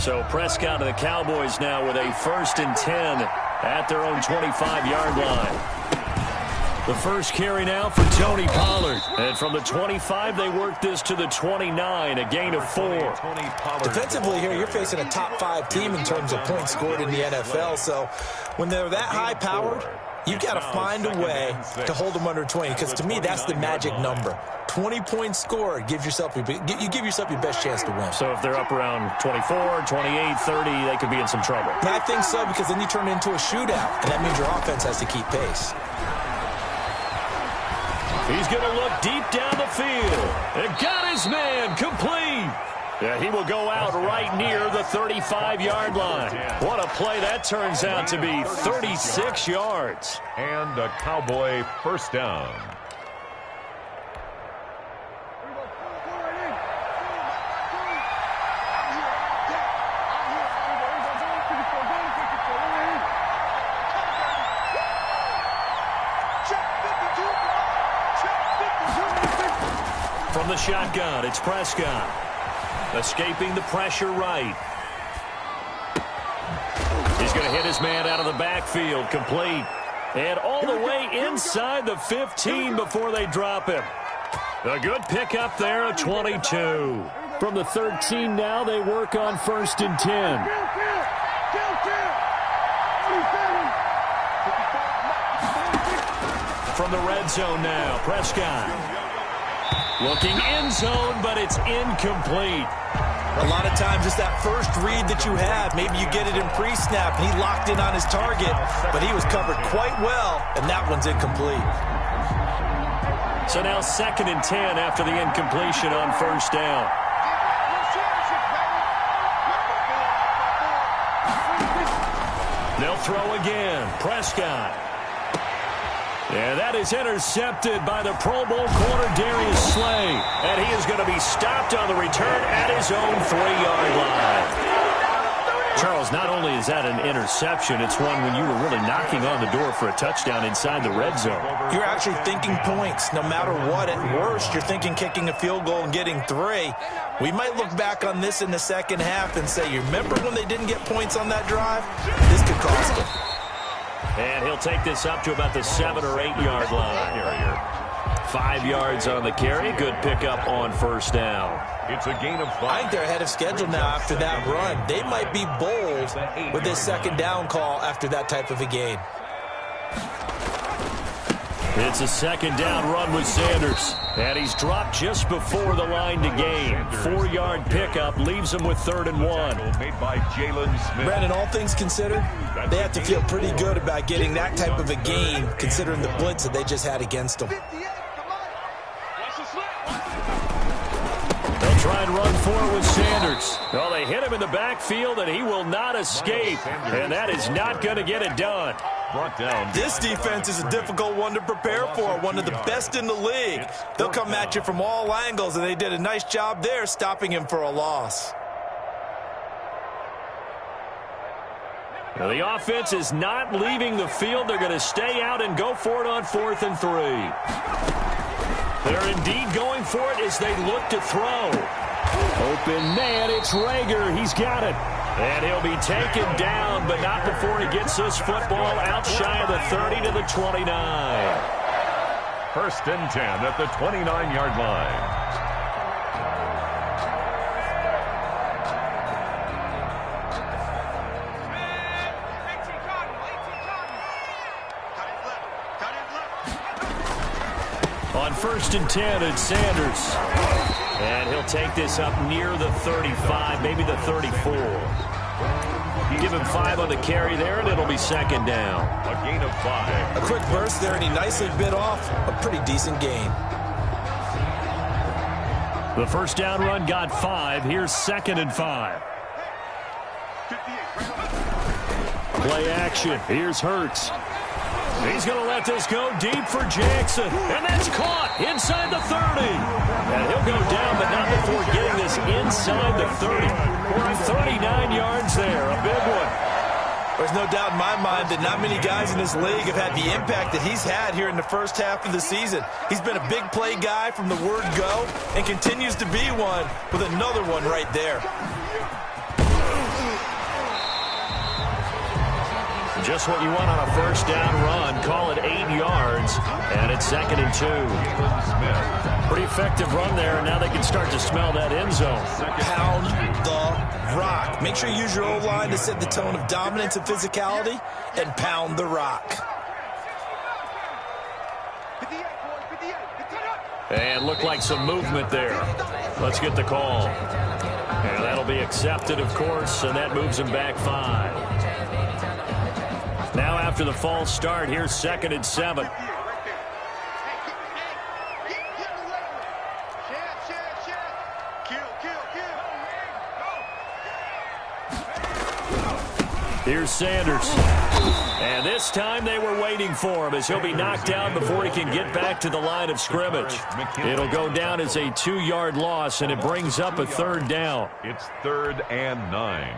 So Prescott and the Cowboys now with a 1st and 10 at their own 25-yard line. The first carry now for Tony Pollard. And from the 25, they work this to the 29, a gain of 4. Defensively here, you're facing a top 5 team in terms of points scored in the NFL. So when they're that high-powered, you've got to find a way to hold them under 20, because to me, that's the magic number. 20 points scored, you give yourself your best chance to win. So if they're up around 24, 28, 30, they could be in some trouble. And I think so, because then you turn it into a shootout, and that means your offense has to keep pace. He's going to look deep down the field. And got his man complete. Yeah, he will go out right near the 35-yard line. What a play that turns out to be, 36 yards. And a Cowboy first down. From the shotgun, it's Prescott. Escaping the pressure right. He's going to hit his man out of the backfield, complete. And all the way inside the 15 before they drop him. A good pickup there at 22. From the 13 now, they work on 1st and 10. From the red zone now, Prescott. Looking end zone, but it's incomplete. A lot of times it's that first read that you have. Maybe you get it in pre-snap, and he locked in on his target, but he was covered quite well, and that one's incomplete. So now 2nd and 10 after the incompletion on 1st down. They'll throw again. Prescott. And that is intercepted by the Pro Bowl corner Darius Slay. And he is going to be stopped on the return at his own 3-yard line. Charles, not only is that an interception, it's one when you were really knocking on the door for a touchdown inside the red zone. You're actually thinking points no matter what. At worst, you're thinking kicking a field goal and getting 3. We might look back on this in the second half and say, you remember when they didn't get points on that drive? This could cost them. And he'll take this up to about the 7- or 8-yard line. 5 yards on the carry. Good pickup on 1st down. It's a gain of 5. I think they're ahead of schedule now after that run. They might be bold with this 2nd down call after that type of a game. It's a 2nd down run with Sanders. And he's dropped just before the line to gain. 4-yard pickup leaves him with 3rd and 1. Made by Jalen Smith. Brandon, all things considered, they have to feel pretty good about getting that type of a gain, considering the blitz that they just had against them. They'll try and run for it with Sanders. Well, they hit him in the backfield, and he will not escape. And that is not going to get it done. Brought down. This defense is a difficult one to prepare for, one of the best in the league. They'll come at you from all angles, and they did a nice job there stopping him for a loss. Now, the offense is not leaving the field. They're going to stay out and go for it on 4th and 3. They're indeed going for it as they look to throw. Open man, it's Rager. He's got it. And he'll be taken down, but not before he gets this football out shy of the 30 to the 29. 1st and 10 at the 29-yard line. On 1st and 10, it's Sanders. And he'll take this up near the 35, maybe the 34. Give him 5 on the carry there, and it'll be 2nd down. A gain of 5. A quick burst there, and he nicely bit off a pretty decent gain. The 1st down run got 5. Here's 2nd and 5. Play action. Here's Hurts. He's going to let this go deep for Jackson. And that's caught inside the 30. And he'll go down, but not before getting this inside the 30. We're at 39 yards there. A big one. There's no doubt in my mind that not many guys in this league have had the impact that he's had here in the first half of the season. He's been a big play guy from the word go and continues to be one with another one right there. Just what you want on a first down run. Call it 8 yards, and it's 2nd and 2. Pretty effective run there, and now they can start to smell that end zone. Pound the rock. Make sure you use your O-line to set the tone of dominance and physicality, and pound the rock. And looked like some movement there. Let's get the call. And that'll be accepted, of course, and that moves him back 5. Now after the false start, here's 2nd and 7. Here's Sanders. And this time they were waiting for him as he'll be knocked down before he can get back to the line of scrimmage. It'll go down as a 2-yard loss, and it brings up a 3rd down. It's 3rd and 9.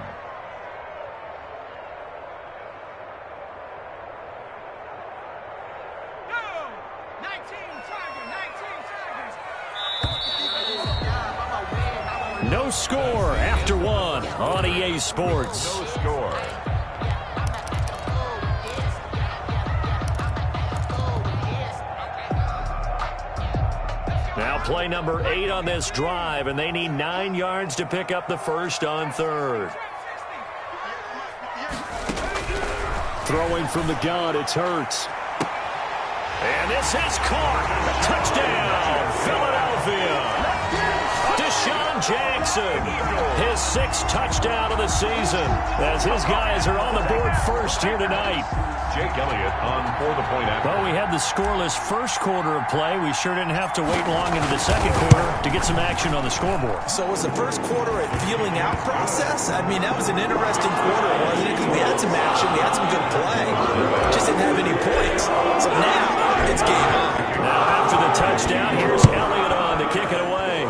No score after 1 on EA Sports. No score. Now play number 8 on this drive, and they need 9 yards to pick up the first on 3rd. Throwing from the gun, it's Hurts. And this is caught. Touchdown, Philadelphia. Deshaun Jackson, his 6th touchdown of the season, as his guys are on the board first here tonight. Jake Elliott on for the point after. Well, we had the scoreless first quarter of play. We sure didn't have to wait long into the second quarter to get some action on the scoreboard. So was the first quarter a feeling out process? I mean, that was an interesting quarter, wasn't it? Because we had some action, we had some good play. Just didn't have any points. So now it's game on. Now after the touchdown, here's Elliott on to kick it away.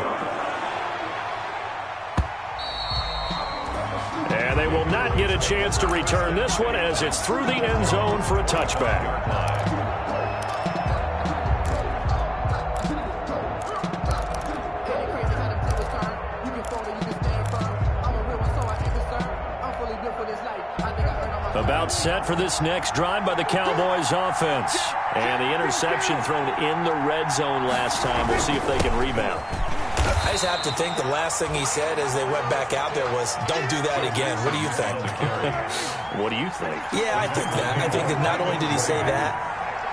And they will not get a chance to return this one as it's through the end zone for a touchback. About set for this next drive by the Cowboys offense. And the interception thrown in the red zone last time. We'll see if they can rebound. I just have to think the last thing he said as they went back out there was, don't do that again. What do you think? What do you think? Yeah, I think that. I think that not only did he say that,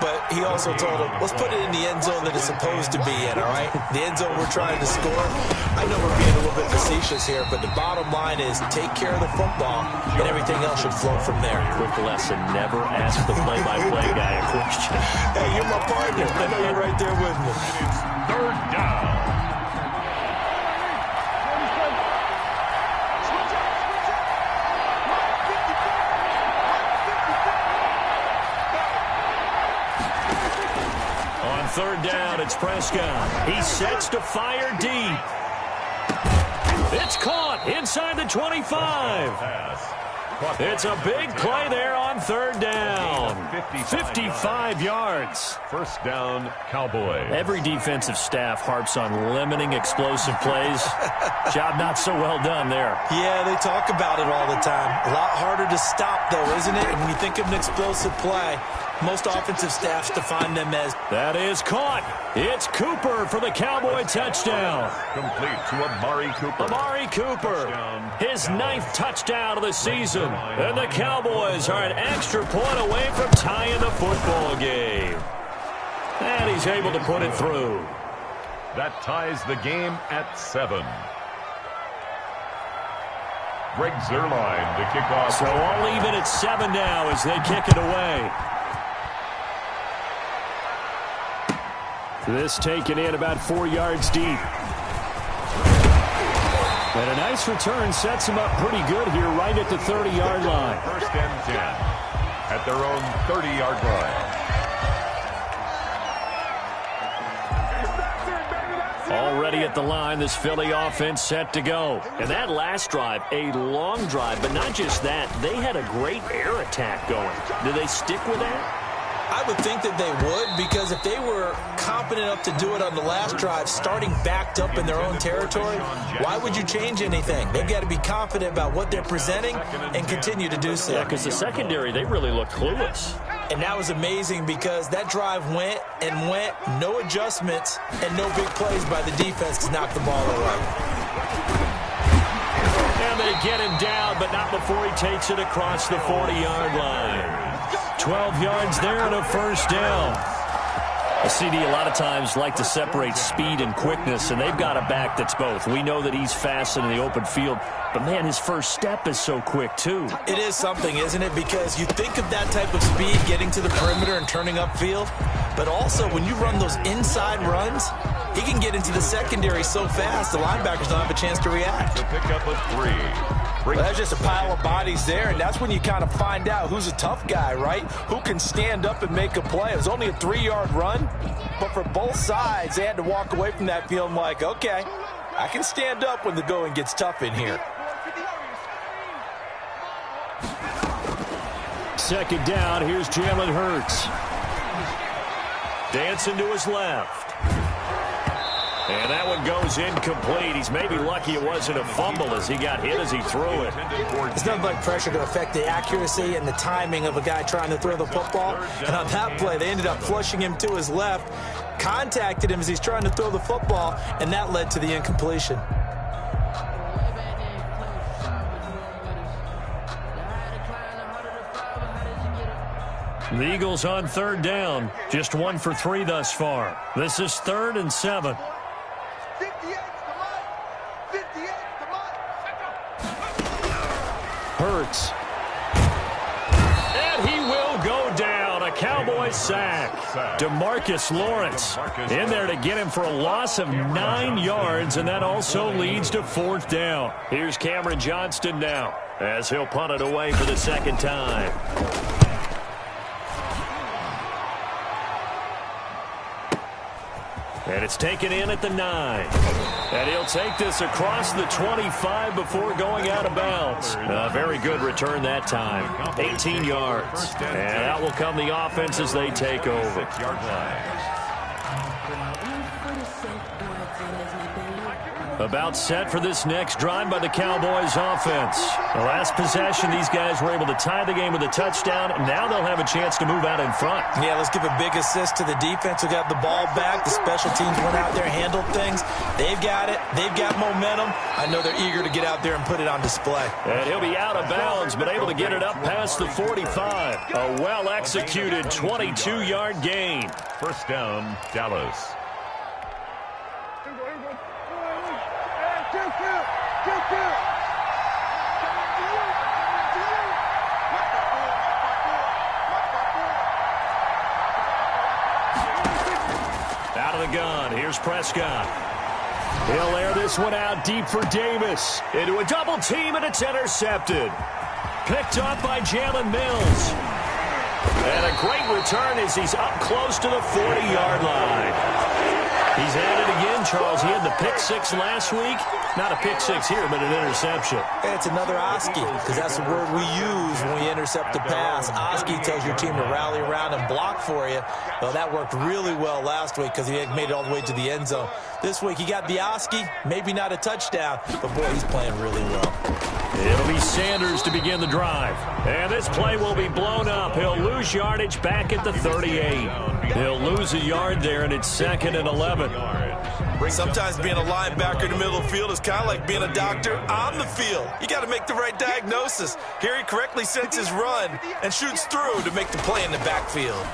but he also told him, let's put it in the end zone that it's supposed to be in, all right? The end zone we're trying to score. I know we're being a little bit facetious here, but the bottom line is take care of the football, and everything else should flow from there. Quick lesson, never ask the play-by-play guy a question. Hey, you're my partner. I know you're right there with me. It's 3rd down. On 3rd down, it's Prescott. He sets to fire deep. It's caught inside the 25. It's a big play there on 3rd down. 55 yards. First down, Cowboys. Every defensive staff harps on limiting explosive plays. Job not so well done there. Yeah, they talk about it all the time. A lot harder to stop, though, isn't it? And when you think of an explosive play, most offensive staffs define them as... That is caught. It's Cooper for the Cowboy touchdown. Complete to Amari Cooper. Amari Cooper, his 9th touchdown of the season. And the Cowboys are an extra point away from tying the football game. And he's able to put it through. That ties the game at 7. Greg Zuerlein to kick off. So all even at 7 now as they kick it away. This taken in about 4 yards deep. And a nice return sets him up pretty good here right at the 30-yard line. 1st and 10 at their own 30-yard line. Already at the line, this Philly offense set to go. And that last drive, a long drive, but not just that. They had a great air attack going. Do they stick with that? I would think that they would, because if they were competent enough to do it on the last drive, starting backed up in their own territory, why would you change anything? They've got to be confident about what they're presenting and continue to do so. Yeah, because the secondary, they really looked clueless. And that was amazing because that drive went and went, no adjustments, and no big plays by the defense to knock the ball away. And they get him down, but not before he takes it across the 40-yard line. 12 yards there and a first down. A CD a lot of times like to separate speed and quickness, and they've got a back that's both. We know that he's fast in the open field, but, man, his first step is so quick, too. It is something, isn't it? Because you think of that type of speed getting to the perimeter and turning upfield, but also when you run those inside runs, he can get into the secondary so fast the linebackers don't have a chance to react. The pickup of 3. Well, that's just a pile of bodies there, and that's when you kind of find out who's a tough guy, right? Who can stand up and make a play. It was only a 3-yard run, but for both sides, they had to walk away from that feeling like, okay, I can stand up when the going gets tough in here. Second down, here's Jalen Hurts. Dancing to his left. And that one goes incomplete. He's maybe lucky it wasn't a fumble as he got hit as he threw it. It's nothing like pressure to affect the accuracy and the timing of a guy trying to throw the football. And on that play, they ended up flushing him to his left, contacted him as he's trying to throw the football, and that led to the incompletion. The Eagles on third down. Just 1 for 3 thus far. This is 3rd and 7. Hurts. And he will go down. A Cowboys sack. DeMarcus Lawrence in there to get him for a loss of 9 yards, and that also leads to 4th down. Here's Cameron Johnston now as he'll punt it away for the second time. And it's taken in at the 9. And he'll take this across the 25 before going out of bounds. A very good return that time. 18 yards. And out will come the offense as they take over. 6-yard line. About set for this next drive by the Cowboys offense. The last possession, these guys were able to tie the game with a touchdown. Now they'll have a chance to move out in front. Yeah, let's give a big assist to the defense who got the ball back. The special teams went out there, handled things. They've got it. They've got momentum. I know they're eager to get out there and put it on display. And he'll be out of bounds, but able to get it up past the 45. A well-executed 22-yard gain. First down, Dallas. Out of the gun, here's Prescott. He'll air this one out deep for Davis. Into a double team, and it's intercepted. Picked up by Jalen Mills. And a great return as he's up close to the 40-yard line. He's at it again, Charles. He had the pick 6 last week. Not a pick 6 here, but an interception. And it's another Oski, because that's the word we use when we intercept a pass. Oski tells your team to rally around and block for you. Well, that worked really well last week because he had made it all the way to the end zone. This week, he got the Oski, maybe not a touchdown, but, boy, he's playing really well. It'll be Sanders to begin the drive. And this play will be blown up. He'll lose yardage back at the 38. He'll lose a yard there, and it's 2nd and 11. Sometimes being a linebacker in the middle of the field is kind of like being a doctor on the field. You got to make the right diagnosis. Here he correctly sets his run and shoots through to make the play in the backfield.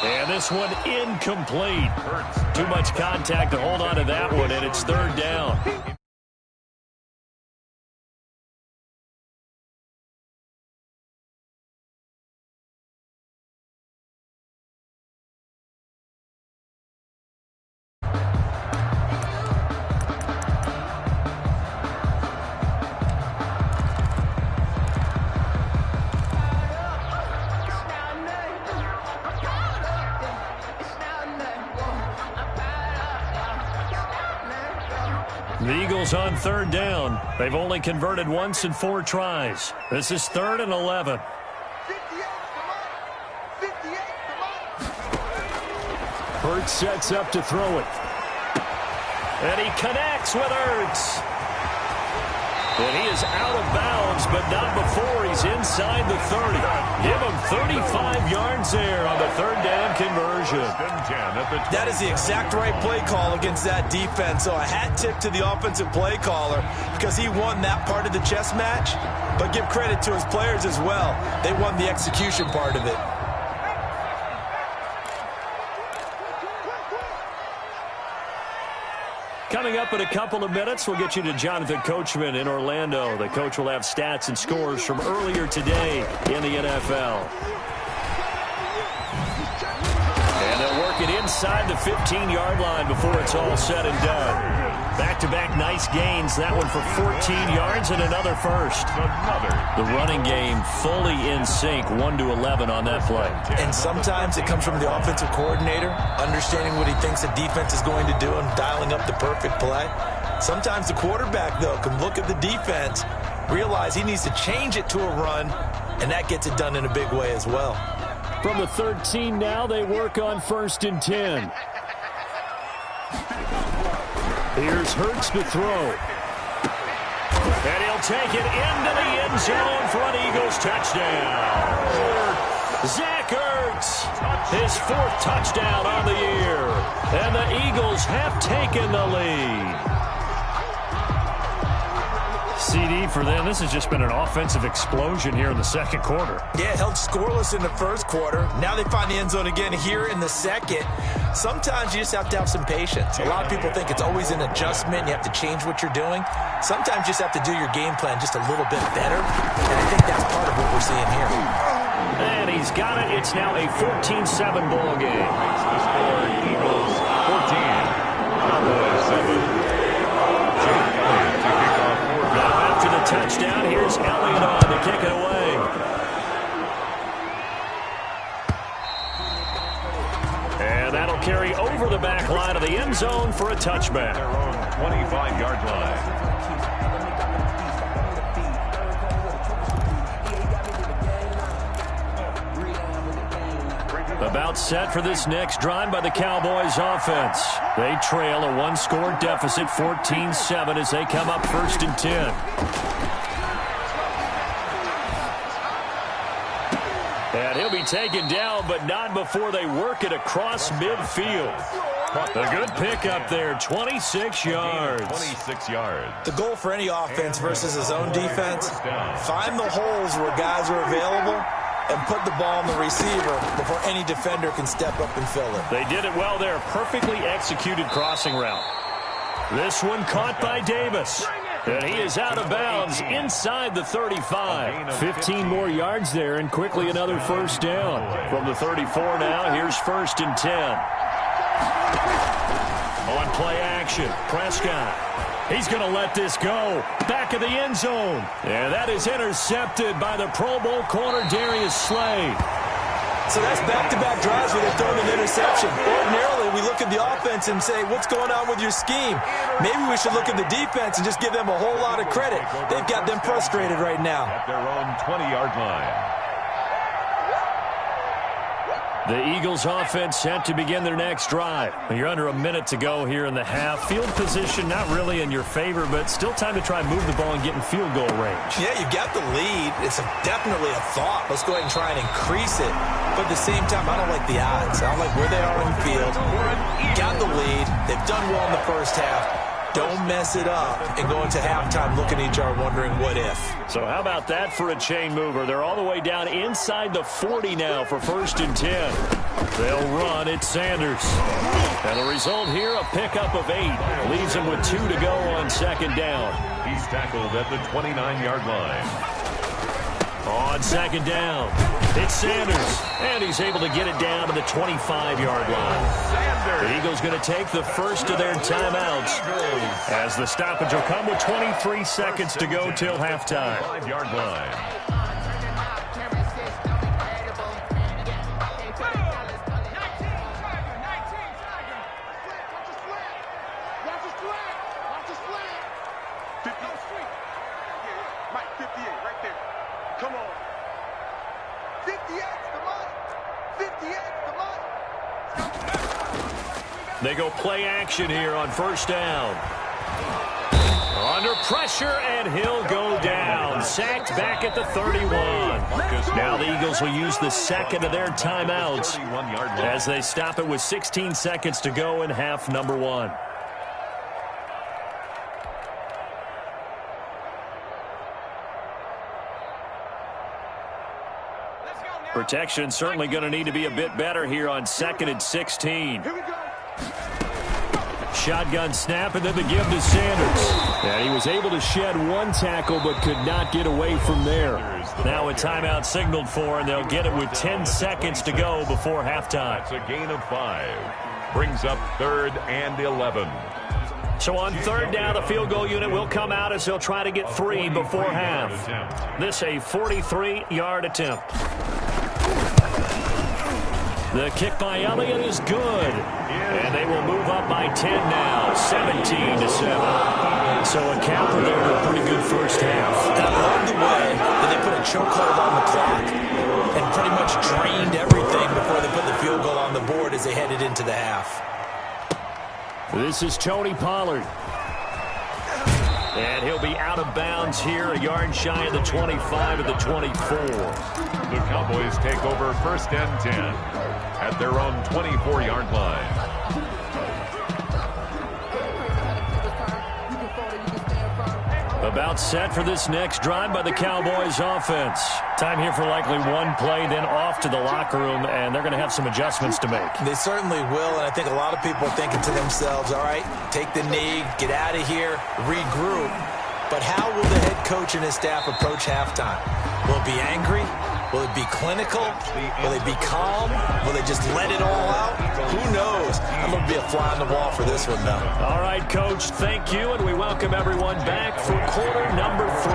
And this one incomplete. Too much contact to hold on to that one, and it's 3rd down. The Eagles on third down. They've only converted once in 4 tries. This is 3rd and 11. Hurts sets up to throw it. And he connects with Hurts. And he is out of bounds, but not before he's inside the 30. Give him 35 yards there on the 3rd down conversion. That is the exact right play call against that defense. So a hat tip to the offensive play caller because he won that part of the chess match. But give credit to his players as well. They won the execution part of it. Coming up in a couple of minutes, we'll get you to Jonathan Coachman in Orlando. The coach will have stats and scores from earlier today in the NFL. And they'll work it inside the 15-yard line before it's all said and done. Back-to-back nice gains. That one for 14 yards and another first. The running game fully in sync, 1-11 on that play. And sometimes it comes from the offensive coordinator, understanding what he thinks the defense is going to do and dialing up the perfect play. Sometimes the quarterback, though, can look at the defense, realize he needs to change it to a run, and that gets it done in a big way as well. From the 13 now, they work on 1st and 10. Here's Hurts to throw. And he'll take it into the end zone for an Eagles touchdown. Zach Ertz, his 4th touchdown on the year. And the Eagles have taken the lead. CD for them. This has just been an offensive explosion here in the 2nd quarter. Yeah, held scoreless in the 1st quarter. Now they find the end zone again here in the 2nd. Sometimes you just have to have some patience. A lot of people think it's always an adjustment. You have to change what you're doing. Sometimes you just have to do your game plan just a little bit better. And I think that's part of what we're seeing here. And he's got it. It's now a 14-7 ball game. Eagles 14. Cowboys 7. After the touchdown, here's Elliott on to kick it away. And that'll carry over the back line of the end zone for a touchback. Their own 25-yard line. About set for this next drive by the Cowboys offense. They trail a 1-score deficit, 14-7, as they come up 1st and 10. And he'll be taken down, but not before they work it across midfield. A good pickup there, 26 yards. 26 yards. The goal for any offense versus his own defense, find the holes where guys are available and put the ball on the receiver before any defender can step up and fill it. They did it well there. Perfectly executed crossing route. This one caught by Davis. And he is out of bounds inside the 35. 15 more yards there and quickly another 1st down. From the 34 now, here's 1st and 10. On play action, Prescott. He's going to let this go. Back of the end zone. And that is intercepted by the Pro Bowl corner, Darius Slay. So that's back-to-back drives where they're throwing an interception. Ordinarily, we look at the offense and say, what's going on with your scheme? Maybe we should look at the defense and just give them a whole lot of credit. They've got them frustrated right now. At their own 20-yard line. The Eagles offense set to begin their next drive. You're under a minute to go here in the half. Field position not really in your favor, but still time to try and move the ball and get in field goal range. Yeah, you got the lead. It's definitely a thought. Let's go ahead and try and increase it. But at the same time, I don't like the odds. I don't like where they are on the field. Got the lead. They've done well in the 1st half. Don't mess it up and go into halftime looking at each other wondering what if. So how about that for a chain mover? They're all the way down inside the 40 now for 1st and 10. They'll run. It's Sanders. And the result here, a pickup of 8. Leaves him with 2 to go on 2nd down. He's tackled at the 29-yard line. On 2nd down, it's Sanders. And he's able to get it down to the 25-yard line. The Eagles going to take the first of their timeouts as the stoppage will come with 23 seconds to go till halftime. 5-yard line. They go play action here on first down. Under pressure, and he'll go down. Sacked back at the 31. Now the Eagles will use the second of their timeouts as they stop it with 16 seconds to go in half number 1. Protection certainly going to need to be a bit better here on 2nd and 16. Shotgun snap, and then the give to Sanders. And he was able to shed one tackle but could not get away from there. Now a timeout signaled for, and they'll get it with 10 seconds to go before halftime. It's a gain of 5. Brings up 3rd and 11. So on 3rd down, the field goal unit will come out as they'll try to get 3 before half. This a 43-yard attempt. The kick by Elliott is good. And they will move up by 10 now, 17-7. So a counter there with a pretty good first half. I love the way that they put a chokehold on the clock and pretty much drained everything before they put the field goal on the board as they headed into the half. This is Tony Pollard. And he'll be out of bounds here, a yard shy of the 25 of the 24. The Cowboys take over 1st and 10 at their own 24-yard line. About set for this next drive by the Cowboys offense. Time here for likely one play, then off to the locker room, and they're going to have some adjustments to make. They certainly will, and I think a lot of people are thinking to themselves, all right, take the knee, get out of here, regroup. But how will the head coach and his staff approach halftime? Will it be angry? Will it be clinical? Will they be calm? Will they just let it all out? Who knows? I'm going to be a fly on the wall for this one, though. All right, Coach, thank you, and we welcome everyone back for quarter number 3.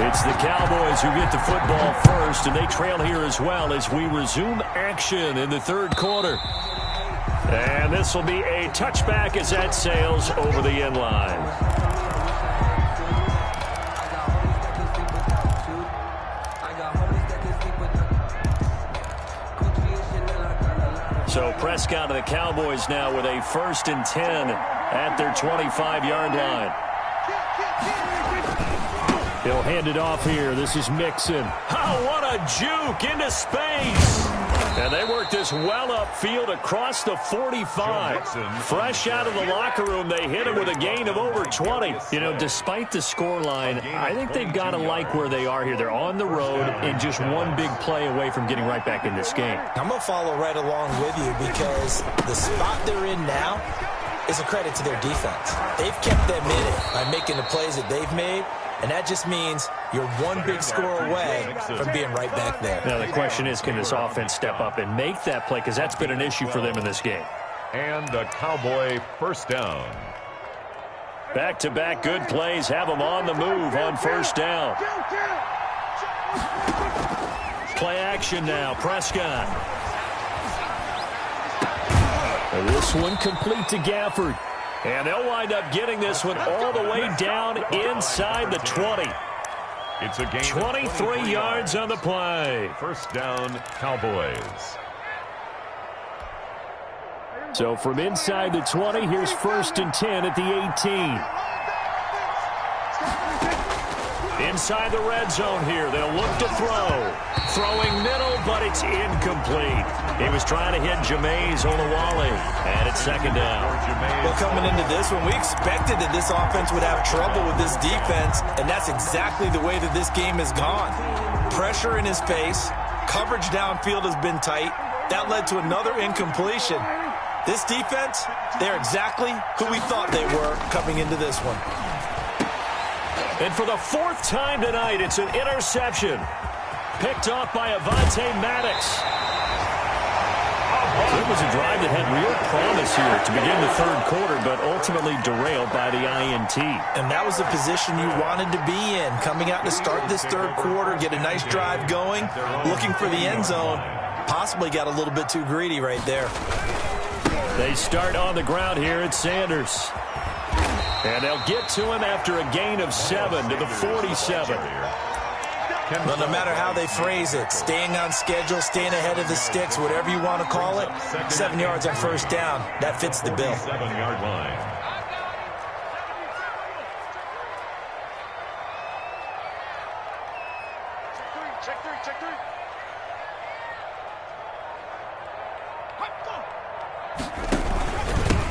It's the Cowboys who get the football first, and they trail here as well as we resume action in the 3rd quarter. And this will be a touchback as that sails over the end line. So Prescott of the Cowboys now with a 1st and 10 at their 25-yard line. He'll hand it off here. This is Mixon. Oh, what a juke into space. And they work this well upfield across the 45. Fresh out of the locker room, they hit him with a gain of over 20. You know, despite the scoreline, I think they've got to like where they are here. They're on the road and just one big play away from getting right back in this game. I'm going to follow right along with you because the spot they're in now is a credit to their defense. They've kept them in it by making the plays that they've made. And that just means you're one big score away from being right back there. Now, the question is, can this offense step up and make that play? Because that's been an issue for them in this game. And a Cowboy 1st down. Back-to-back good plays have them on the move on 1st down. Play action now. Prescott. And this one complete to Gafford. And they'll wind up getting this one all the way down inside the 20. It's a gain 23 yards on the play. 1st down, Cowboys. So from inside the 20, here's 1st and 10 at the 18. Inside the red zone here, they'll look to throw. Throwing middle, but it's incomplete. He was trying to hit Jameis Olawale, and it's 2nd down. Well, coming into this one, we expected that this offense would have trouble with this defense, and that's exactly the way that this game has gone. Pressure in his face, coverage downfield has been tight. That led to another incompletion. This defense, they're exactly who we thought they were coming into this one. And for the 4th time tonight, it's an interception. Picked off by Avonte Maddox. It was a drive that had real promise here to begin the 3rd quarter, but ultimately derailed by the INT. And that was the position you wanted to be in, coming out to start this 3rd quarter, get a nice drive going, looking for the end zone. Possibly got a little bit too greedy right there. They start on the ground here at Sanders. And they'll get to him after a gain of 7 to the 47. Well, no matter how they phrase it, staying on schedule, staying ahead of the sticks, whatever you want to call it, 7 yards on first down, that fits the bill. 7-yard line. Check three.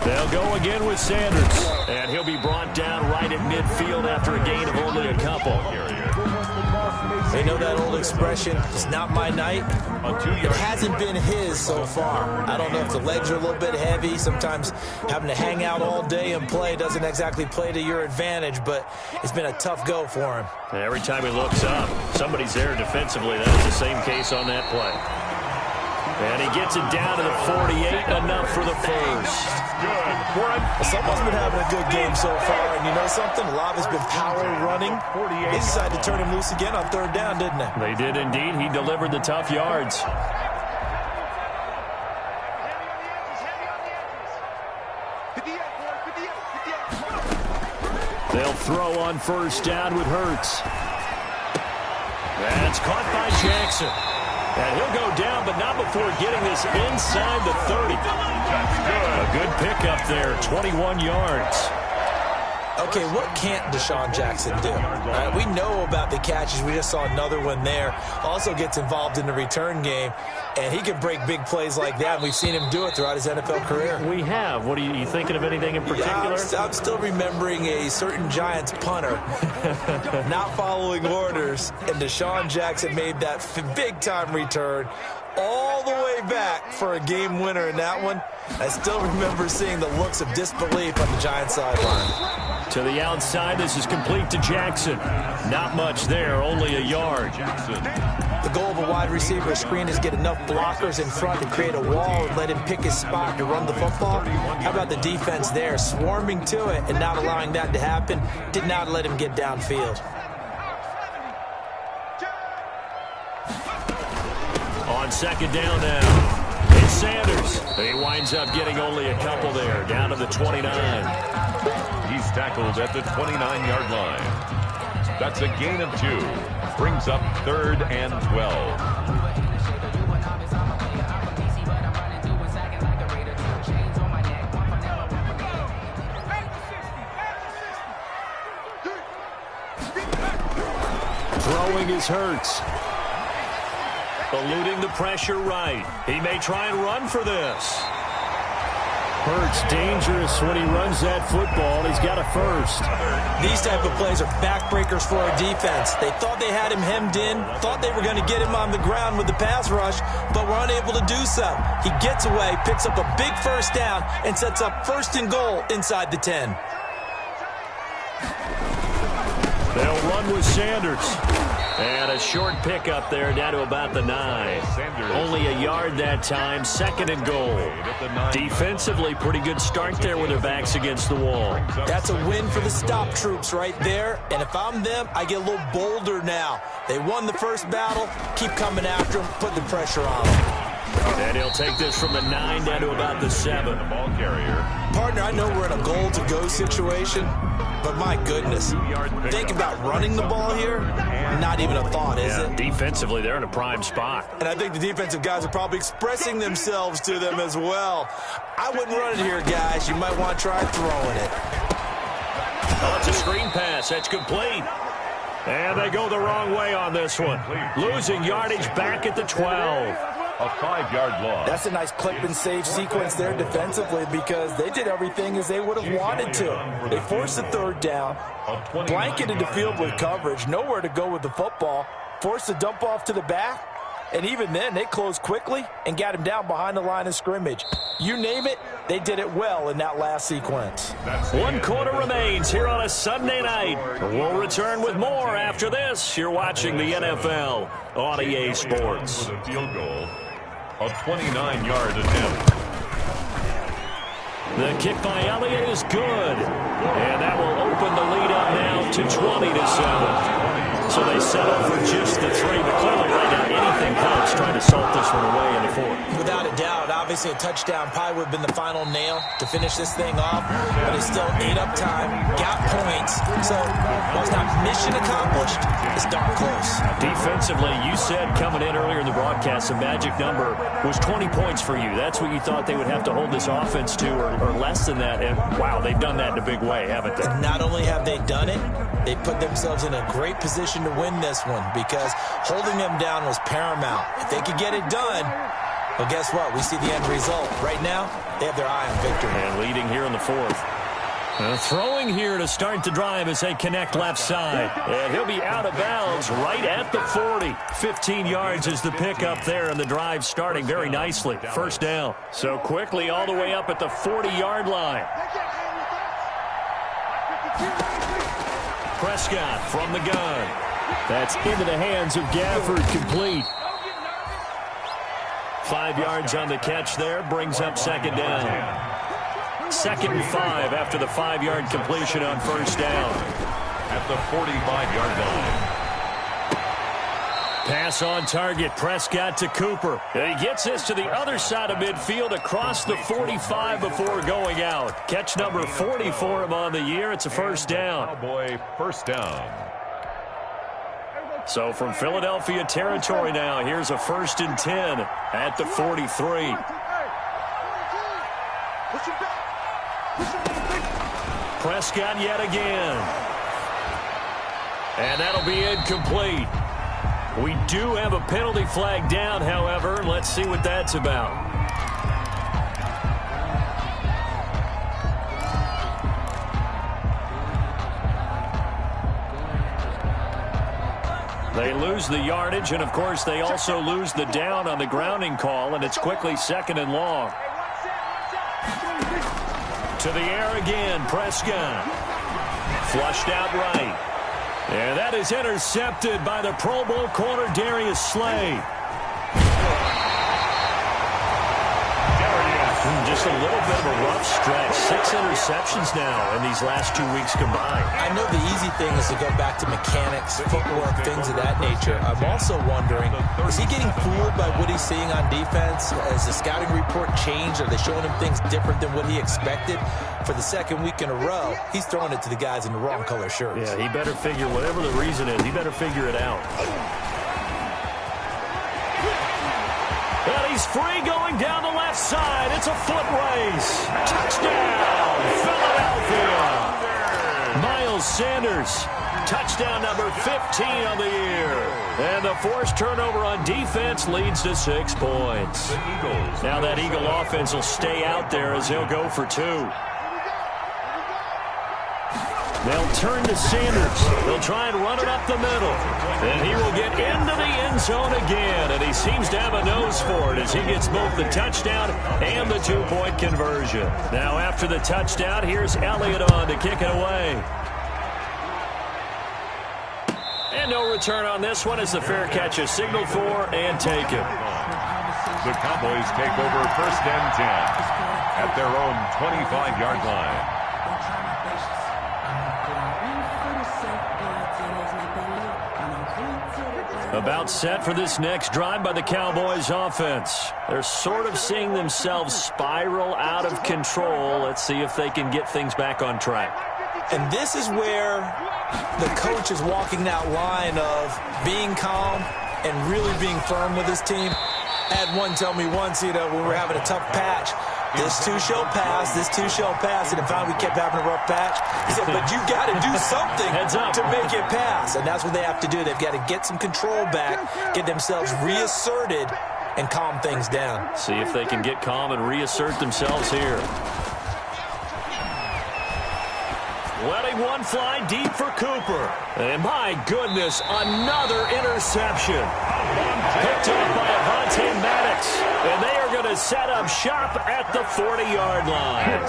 They'll go again with Sanders, and he'll be brought down right at midfield after a gain of only a couple. They know that old expression, it's not my night. It hasn't been his so far. I don't know if the legs are a little bit heavy. Sometimes having to hang out all day and play doesn't exactly play to your advantage, but it's been a tough go for him. And every time he looks up, somebody's there defensively. That is the same case on that play. And he gets it down to the 48, enough for the first. Someone's been having a good game so far, and you know something? A lot has been power running. They decided to turn him loose again on third down, didn't they? They did indeed. He delivered the tough yards. They'll throw on first down with Hurts. That's caught by Jackson. And he'll go down, but not before getting this inside the 30. A good pickup there, 21 yards. Okay, what can't Deshaun Jackson do? We know about the catches. We just saw another one there. Also gets involved in the return game, and he can break big plays like that. We've seen him do it throughout his NFL career. We have. What are you thinking of anything in particular? Yeah, I'm still remembering a certain Giants punter not following orders, and Deshaun Jackson made that big-time return all the way back for a game winner in that one. I still remember seeing the looks of disbelief on the Giants sideline. To the outside, this is complete to Jackson. Not much there, only a yard. The goal of a wide receiver screen is get enough blockers in front to create a wall and let him pick his spot to run the football. How about the defense there, swarming to it and not allowing that to happen? Did not let him get downfield. On second down now, it's Sanders. He winds up getting only a couple there, down to the 29. He's tackled at the 29-yard line. That's a gain of 2. Brings up 3rd and 12. Throwing his Hurts. Eluding the pressure right. He may try and run for this. Hurts dangerous when he runs that football. He's got a first. These type of plays are backbreakers for a defense. They thought they had him hemmed in, thought they were going to get him on the ground with the pass rush, but were unable to do so. He gets away, picks up a big first down, and sets up 1st and goal inside the 10. They'll run with Sanders. And a short pickup there down to about the 9. Only a yard that time, 2nd and goal. Defensively, pretty good start there with their backs against the wall. That's a win for the stop troops right there. And if I'm them, I get a little bolder now. They won the first battle. Keep coming after them. Put the pressure on them. And he'll take this from the 9 down to about the 7. The ball carrier. Partner, I know we're in a goal-to-go situation, but my goodness, think about running the ball here. Not even a thought, is it? Defensively, they're in a prime spot. And I think the defensive guys are probably expressing themselves to them as well. I wouldn't run it here, guys. You might want to try throwing it. Oh, it's a screen pass. That's complete. And they go the wrong way on this one. Losing yardage back at the 12. A 5-yard loss. That's a nice clip and save sequence there defensively because they did everything as they would have wanted to. They forced the 3rd down, blanketed the field with coverage, nowhere to go with the football, forced the dump off to the back, and even then they closed quickly and got him down behind the line of scrimmage. You name it, they did it well in that last sequence. 1 quarter remains here on a Sunday night. We'll return with more after this. You're watching the NFL on EA Sports. For the field goal, a 29-yard attempt. The kick by Elliott is good. And that will open the lead up now to 20-7. So they settle for just the 3, but clearly right now anything counts trying to salt this one away in the 4th. Without a doubt, obviously a touchdown probably would have been the final nail to finish this thing off, but it's still ate up time, got points. So while it's not mission accomplished, it's darn close. Defensively, you said coming in earlier in the broadcast, the magic number was 20 points for you. That's what you thought they would have to hold this offense to, or less than that. And, wow, they've done that in a big way, haven't they? And not only have they done it, they put themselves in a great position to win this one because holding them down was paramount. If they could get it done, well, guess what? We see the end result. Right now, they have their eye on victory. And leading here in the fourth. Throwing here to start the drive as they connect left side. And he'll be out of bounds right at the 40. 15 yards is the pickup there, and the drive starting very nicely. First down. So quickly all the way up at the 40-yard line. Prescott from the gun. That's into the hands of Gafford, complete. 5 yards on the catch there, brings up second down. 2nd and 5 after the 5-yard completion on first down. At the 45-yard line. Pass on target, Prescott to Cooper. And he gets this to the other side of midfield across the 45 before going out. Catch number 40 for him on the year. It's a first down. Cowboy first down. So from Philadelphia territory now, here's a 1st and 10 at the 43. Prescott yet again. And that'll be incomplete. We do have a penalty flag down, however. Let's see what that's about. They lose the yardage, and, of course, they also lose the down on the grounding call, and it's quickly 2nd and long. To the air again, Prescott. Flushed out right. And that is intercepted by the Pro Bowl corner, Darius Slay. Just a little bit of a rough stretch. 6 interceptions now in these last 2 weeks combined. I know the easy thing is to go back to mechanics, footwork, things of that nature. I'm also wondering, is he getting fooled by what he's seeing on defense? Has the scouting report changed? Are they showing him things different than what he expected? For the 2nd week in a row, he's throwing it to the guys in the wrong color shirts. Yeah, he better figure, whatever the reason is, he better figure it out. And he's free going down the left side. It's a foot race. Touchdown, Philadelphia. Miles Sanders, touchdown number 15 on the year. And the forced turnover on defense leads to 6 points. Now that Eagle offense will stay out there as they'll go for 2. They'll turn to Sanders. They'll try and run it up the middle. And he will get into the end zone again. And he seems to have a nose for it as he gets both the touchdown and the 2-point conversion. Now after the touchdown, here's Elliott on to kick it away. And no return on this one as the fair catch is signaled for and taken. The Cowboys take over 1st and 10 at their own 25-yard line. About set for this next drive by the Cowboys offense. They're sort of seeing themselves spiral out of control. Let's see if they can get things back on track. And this is where the coach is walking that line of being calm and really being firm with his team. I had one tell me once, when we were having a tough patch, this too shall pass, this too shall pass. And then finally we kept having a rough patch. He said, but you got to do something to make it pass. And that's what they have to do. They've got to get some control back, get themselves reasserted, and calm things down. See if they can get calm and reassert themselves here. Letting one fly deep for Cooper. And my goodness, another interception. Picked up by Avonte Maddox. And they are going to set up shop at the 40-yard line.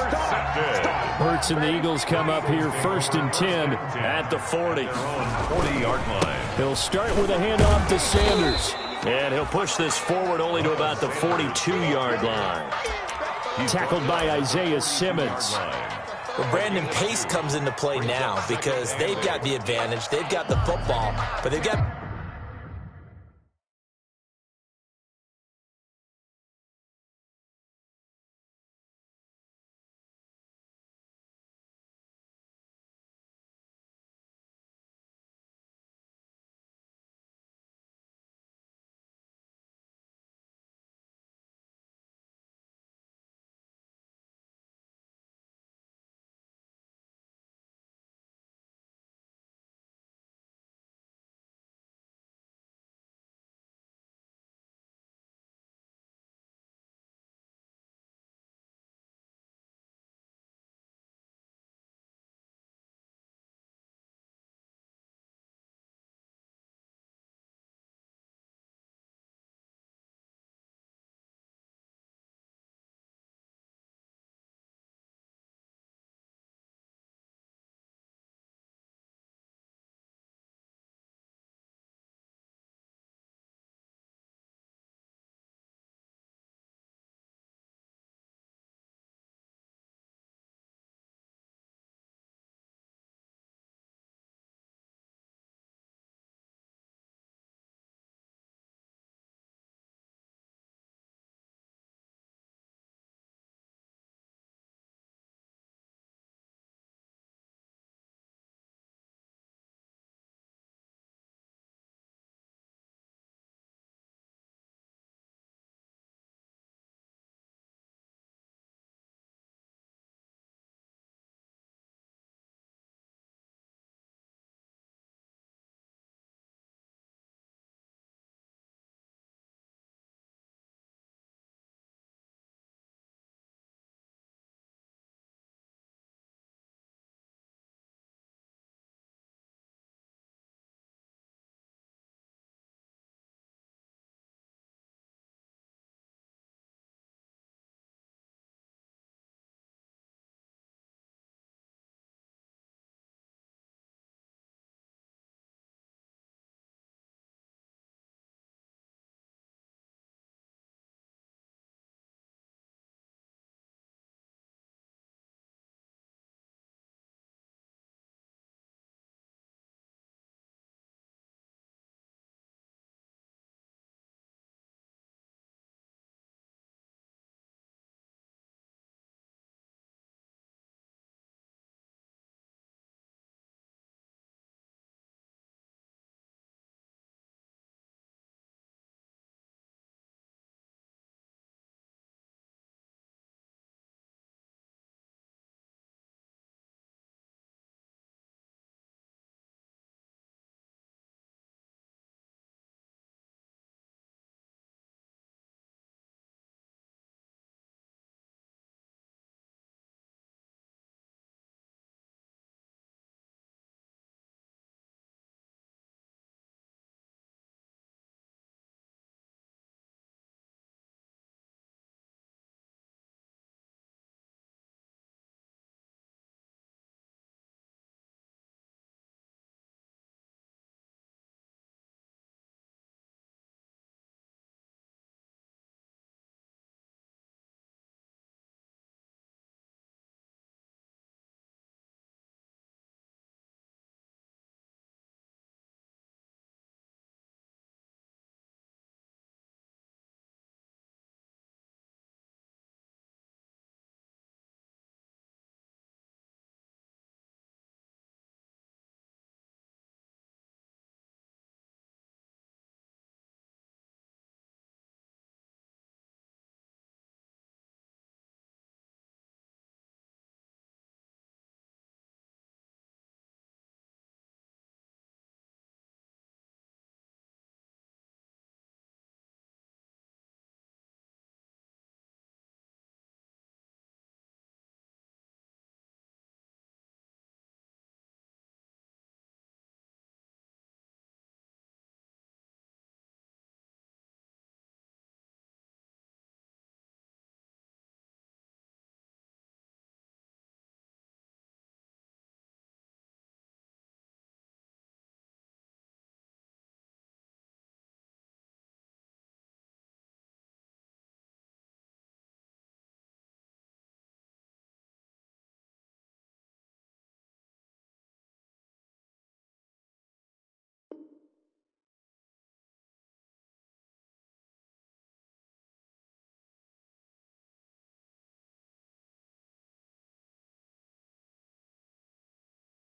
Hurts and the Eagles come up here 1st and 10 at the 40. 40-yard line. He'll start with a handoff to Sanders. And he'll push this forward only to about the 42-yard line. Tackled by Isaiah Simmons. Well, Brandon Pace comes into play now because they've got the advantage. They've got the football, but they've got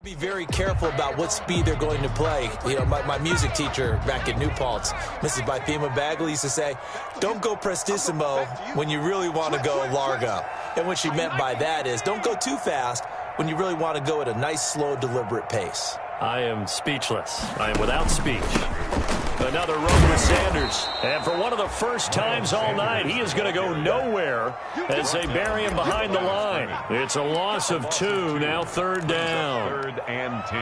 Be very careful about what speed they're going to play. You know, my music teacher back at New Paltz, Mrs. Bythema Bagley, used to say, don't go prestissimo when you really want to go largo. And what she meant by that is don't go too fast when you really want to go at a nice, slow, deliberate pace. I am speechless. I am without speech. Another run with Sanders. And for one of the first times all night, he is going to go nowhere as they bury him behind the line. It's a loss of 2, now third down. Third and 10.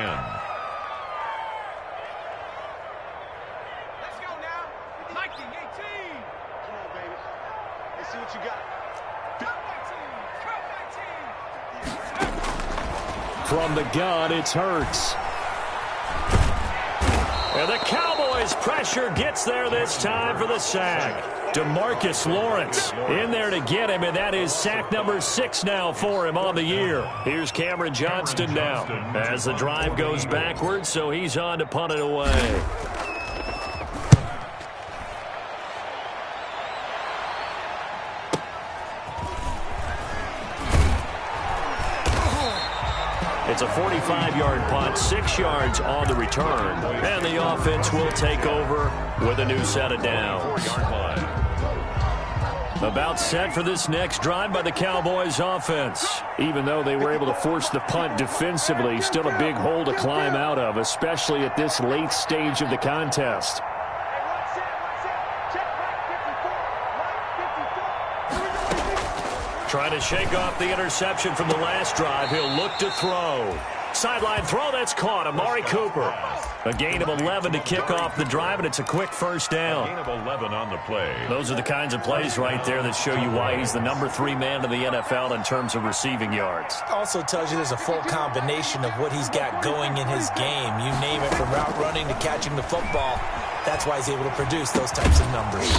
Let's go now. 19, 18. Come on, baby. Let's see what you got. From the gun, it's Hurts. And the Cowboys' pressure gets there this time for the sack. DeMarcus Lawrence in there to get him, and that is sack number 6 now for him on the year. Here's Cameron Johnston now as the drive goes backwards, so he's on to punt it away. It's a 45-yard punt, 6 yards on the return, and the offense will take over with a new set of downs. About set for this next drive by the Cowboys offense. Even though they were able to force the punt defensively, still a big hole to climb out of, especially at this late stage of the contest. Trying to shake off the interception from the last drive. He'll look to throw. Sideline throw, that's caught. Amari Cooper. A gain of 11 to kick off the drive, and it's a quick first down. Gain of 11 on the play. Those are the kinds of plays right there that show you why he's the number 3 man in the NFL in terms of receiving yards. Also tells you there's a full combination of what he's got going in his game. You name it, from route running to catching the football. That's why he's able to produce those types of numbers.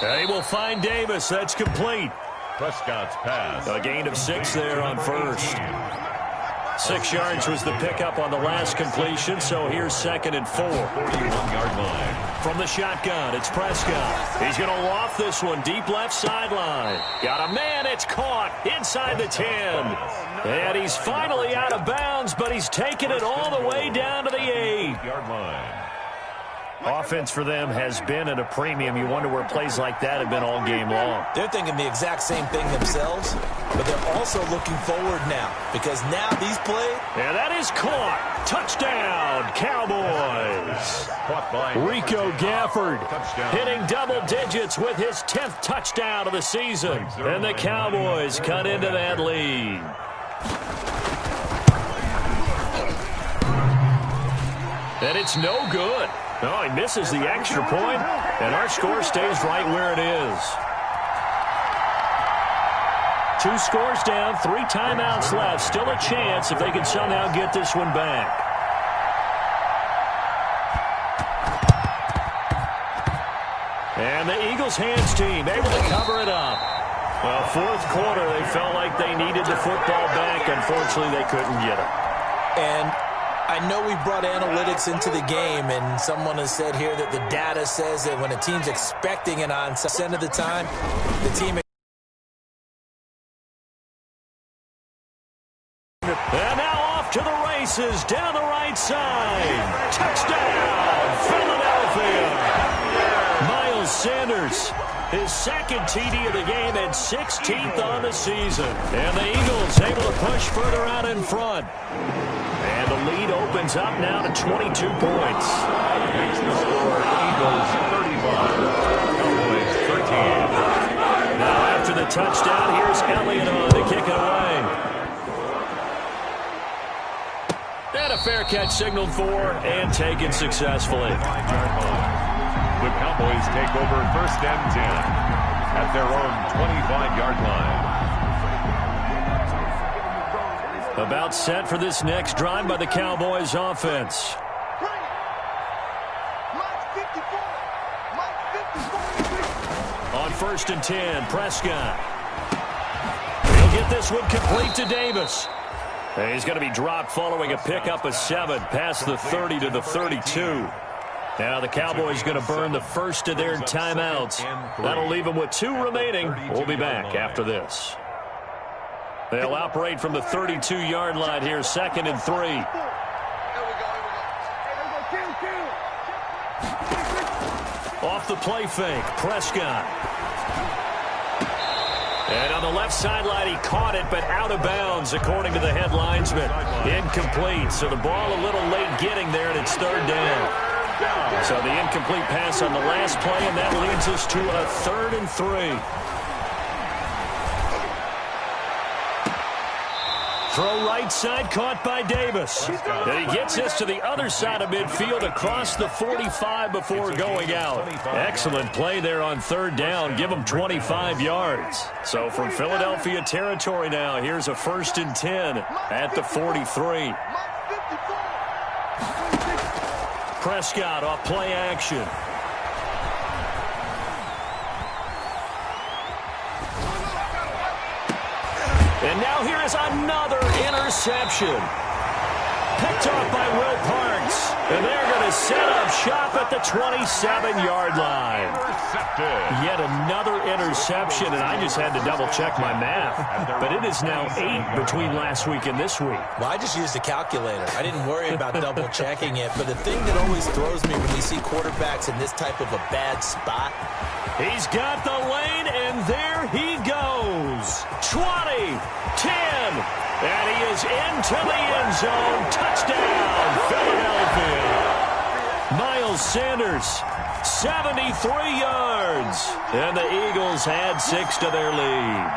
They will find Davis. That's complete. Prescott's pass. A gain of 6 there on first. 6 yards was the pickup on the last completion, so here's 2nd and 4. 41-yard line. From the shotgun, it's Prescott. He's going to loft this one deep left sideline. Got a man, it's caught inside the 10. And he's finally out of bounds, but he's taken it all the way down to the 8-yard line. Offense for them has been at a premium. You wonder where plays like that have been all game long. They're thinking the exact same thing themselves, but they're also looking forward now, because now these plays. And that is caught. Touchdown, Cowboys. Caught by Rico Gafford touchdown. hitting double digits with his 10th touchdown of the season. And the Cowboys cut into that lead. And it's no good. No, he misses the extra point, and our score stays right where it is. 2 scores down, 3 timeouts left. Still a chance if they can somehow get this one back. And the Eagles hands team able to cover it up. Well, 4th quarter, they felt like they needed the football back. Unfortunately, they couldn't get it. And I know we brought analytics into the game, and someone has said here that the data says that when a team's expecting an onside of the time, the team. And now off to the races down the right side. Touchdown, Philadelphia. Miles Sanders, his 2nd TD of the game and 16th on the season. And the Eagles able to push further out in front. And the lead opens up now to 22 points. Makes the score Eagles 35, Cowboys 13. Now after the touchdown, here's Elliott on to kick it away. And a fair catch signaled for and taken successfully. The Cowboys take over 1st and 10 at their own 25-yard line. About set for this next drive by the Cowboys offense. On 1st and 10, Prescott. He'll get this one complete to Davis. And he's going to be dropped following a pickup of 7 past the 30 to the 32. Now the Cowboys going to burn the first of their timeouts. That'll leave them with 2 remaining. We'll be back after this. They'll operate from the 32-yard line here, 2nd and 3. off the play fake. Prescott. And on the left sideline, he caught it, but out of bounds, according to the head linesman. Incomplete, so the ball a little late getting there, and it's third down. So the incomplete pass on the last play, and that leads us to a 3rd and 3. Throw right side, caught by Davis. And he gets us to the other side of midfield across the 45 before going out. Excellent play there on 3rd down. Give him 25 yards. So from Philadelphia territory now, here's a 1st and 10 at the 43. Prescott off play action. And now here is another interception. Picked off by Will Parks. And they're going to set up shop at the 27-yard line. Yet another interception, and I just had to double-check my math. But it is now 8 between last week and this week. Well, I just used a calculator. I didn't worry about double-checking it. But the thing that always throws me when you see quarterbacks in this type of a bad spot. He's got the lane, and there he goes. 20, 10, and he is into the end zone. Touchdown, Philadelphia. Miles Sanders, 73 yards. And the Eagles add 6 to their lead.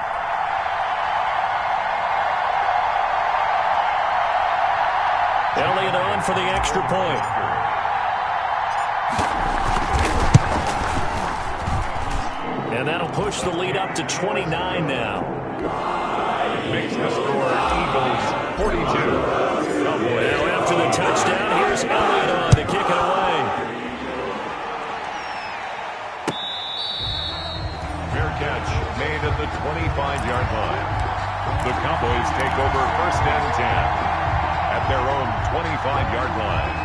Elliott on for the extra point. And that'll push the lead up to 29 now. Makes the score Eagles 42. Now after the touchdown, here's Elliott on to kick it away. Fair catch made at the 25-yard line. The Cowboys take over 1st and 10 at their own 25-yard line.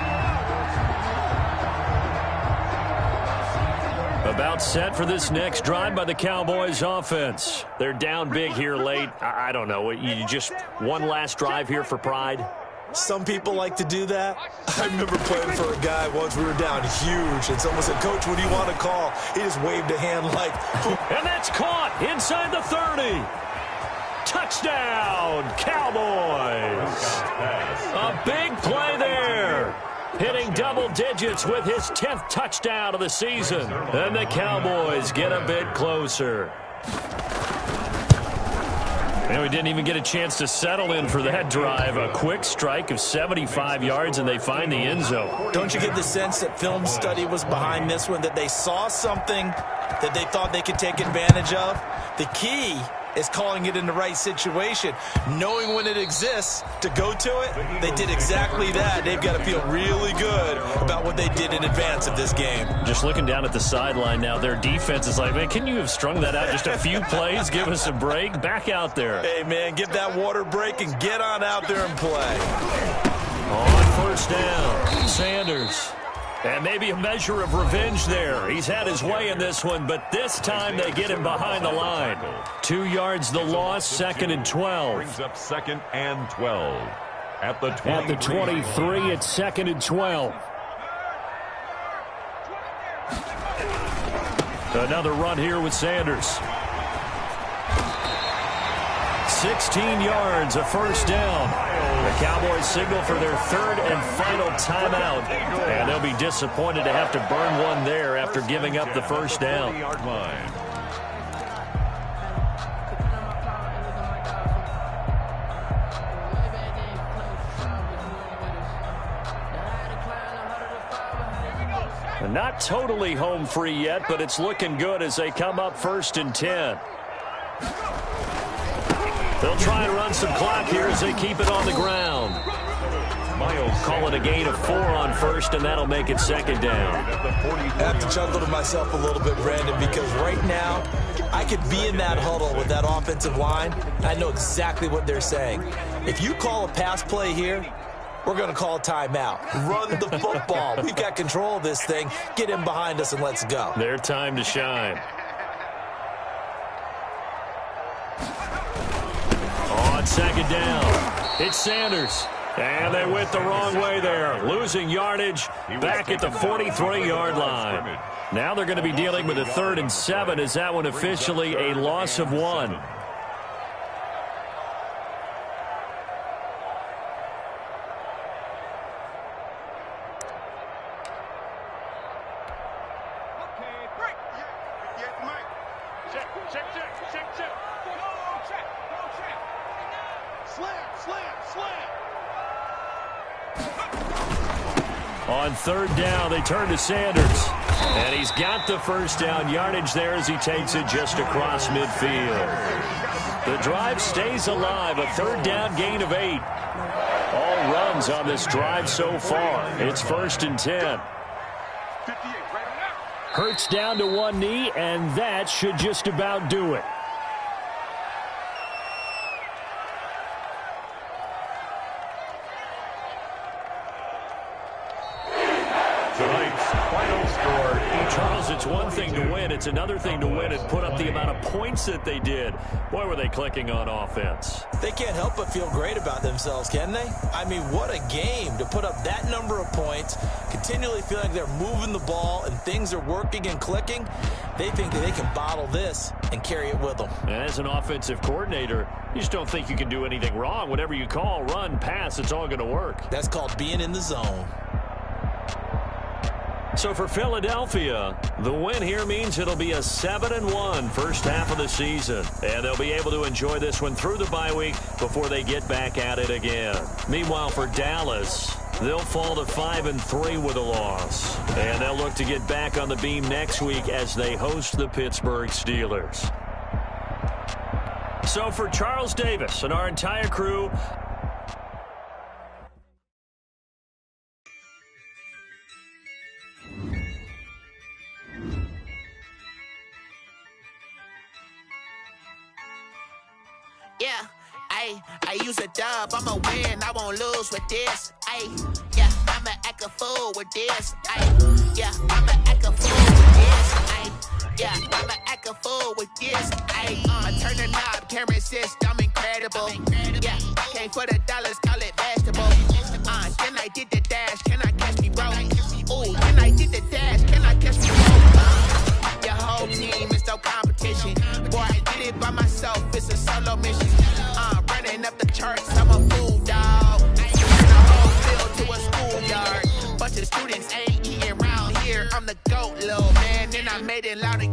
About set for this next drive by the Cowboys offense. They're down big here late. I don't know. You just one last drive here for pride? Some people like to do that. I remember playing for a guy once. We were down huge, and someone said, "Coach, what do you want to call?" He just waved a hand like... And that's caught inside the 30. Touchdown, Cowboys. A big play there. Hitting double digits with his 10th touchdown of the season. And the Cowboys get a bit closer. And we didn't even get a chance to settle in for that drive. A quick strike of 75 yards, and they find the end zone. Don't you get the sense that film study was behind this one, that they saw something that they thought they could take advantage of? The key is calling it in the right situation, knowing when it exists to go to it. They did exactly that. They've got to feel really good about what they did in advance of this game. Just looking down at the sideline now, their defense is like, man, can you have strung that out just a few plays? Give us a break. Back out there. Hey, man, give that water break and get on out there and play. On 1st down, Sanders. And maybe a measure of revenge there. He's had his way in this one, but this time they get him behind the line. 2 yards the loss, 2nd and 12. Brings up 2nd and 12. At the 23, it's 2nd and 12. Another run here with Sanders. 16 yards, a 1st down. The Cowboys signal for their 3rd and final timeout. And they'll be disappointed to have to burn one there after giving up the 1st down. Not totally home free yet, but it's looking good as they come up 1st and 10. They'll try and run some clock here as they keep it on the ground. Miles call it a gain of 4 on 1st, and that'll make it 2nd down. I have to chuckle to myself a little bit, Brandon, because right now I could be in that huddle with that offensive line. I know exactly what they're saying. If you call a pass play here, we're going to call a timeout. Run the football. We've got control of this thing. Get in behind us and let's go. Their time to shine. On 2nd down, it's Sanders. And they went the wrong way there, losing yardage back at the 43-yard line. Now they're going to be dealing with a 3rd and 7. Is that one officially a loss of 1? On 3rd down, they turn to Sanders. And he's got the first down yardage there as he takes it just across midfield. The drive stays alive, a 3rd down gain of 8. All runs on this drive so far. It's 1st and 10. Hurts down to one knee, and that should just about do it. Charles, it's one thing to win. It's another thing to win and put up the amount of points that they did. Boy, were they clicking on offense. They can't help but feel great about themselves, can they? I mean, what a game to put up that number of points, continually feeling like they're moving the ball and things are working and clicking. They think that they can bottle this and carry it with them. And as an offensive coordinator, you just don't think you can do anything wrong. Whatever you call, run, pass, it's all going to work. That's called being in the zone. So for Philadelphia, the win here means it'll be a 7-1 first half of the season. And they'll be able to enjoy this one through the bye week before they get back at it again. Meanwhile, for Dallas, they'll fall to 5-3 with a loss. And they'll look to get back on the beam next week as they host the Pittsburgh Steelers. So for Charles Davis and our entire crew, yeah, I use a dub, I'ma win, I won't lose with this. Yeah, I'ma act a fool with this. Yeah, I'ma act a fool with this. Yeah, I'ma act a fool with this. I turn the knob, can't resist, I'm incredible. Yeah, came for the dollars, call it vegetable. Then I did the dash, can I catch me, bro? Ooh, then I did the dash, can I catch me, bro? Your whole team is no competition. Boy, I did it by myself, it's a solo mission. Running up the charts, I'm a fool, dog. Turn the whole field to a schoolyard. Bunch of students ain't eating around here. I'm the GOAT, little man, and I made it loud again.